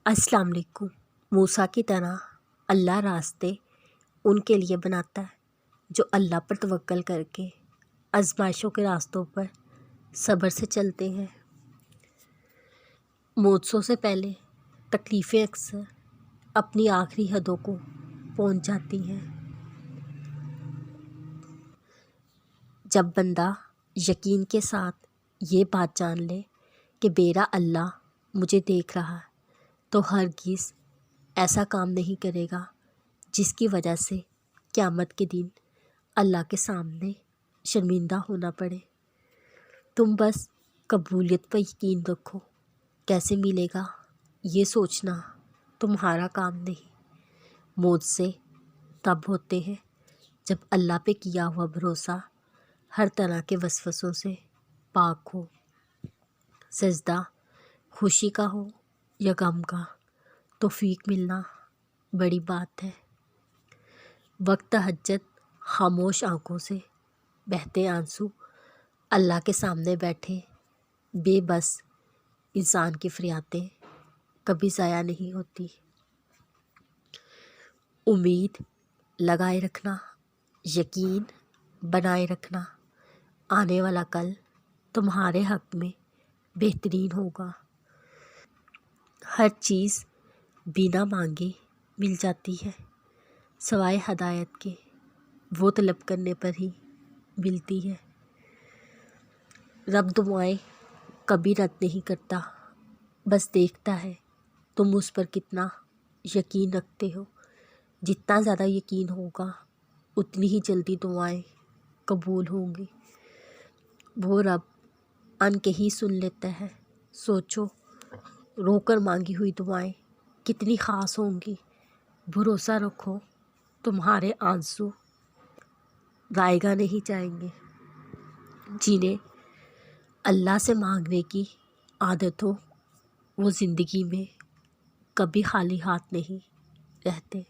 السلام علیکم۔ موسیٰ کی طرح اللہ راستے ان کے لیے بناتا ہے جو اللہ پر توکل کر کے آزمائشوں کے راستوں پر صبر سے چلتے ہیں۔ حادثوں سے پہلے تکلیفیں اکثر اپنی آخری حدوں کو پہنچ جاتی ہیں۔ جب بندہ یقین کے ساتھ یہ بات جان لے کہ میرا اللہ مجھے دیکھ رہا ہے تو ہرگز ایسا کام نہیں کرے گا جس کی وجہ سے قیامت کے دن اللہ کے سامنے شرمندہ ہونا پڑے۔ تم بس قبولیت پر یقین رکھو، کیسے ملے گا یہ سوچنا تمہارا کام نہیں۔ معجزے تب ہوتے ہیں جب اللہ پہ کیا ہوا بھروسہ ہر طرح کے وسوسوں سے پاک ہو۔ سجدہ خوشی کا ہو یا غم کا، توفیق ملنا بڑی بات ہے۔ وقت تہجد خاموش آنکھوں سے بہتے آنسو اللہ کے سامنے بیٹھے بے بس انسان کی فریادیں کبھی ضائع نہیں ہوتی۔ امید لگائے رکھنا، یقین بنائے رکھنا، آنے والا کل تمہارے حق میں بہترین ہوگا۔ ہر چیز بنا مانگے مل جاتی ہے سوائے ہدایت کے، وہ طلب کرنے پر ہی ملتی ہے۔ رب دعائیں کبھی رد نہیں کرتا، بس دیکھتا ہے تم اس پر کتنا یقین رکھتے ہو۔ جتنا زیادہ یقین ہوگا اتنی ہی جلدی دعائیں قبول ہوں گی۔ وہ رب ان کے ہی سن لیتا ہے۔ سوچو رو کر مانگی ہوئی دعائیں کتنی خاص ہوں گی۔ بھروسہ رکھو تمہارے آنسو ضائع نہیں جائیں گے۔ جنہیں اللہ سے مانگنے کی عادت ہو وہ زندگی میں کبھی خالی ہاتھ نہیں رہتے۔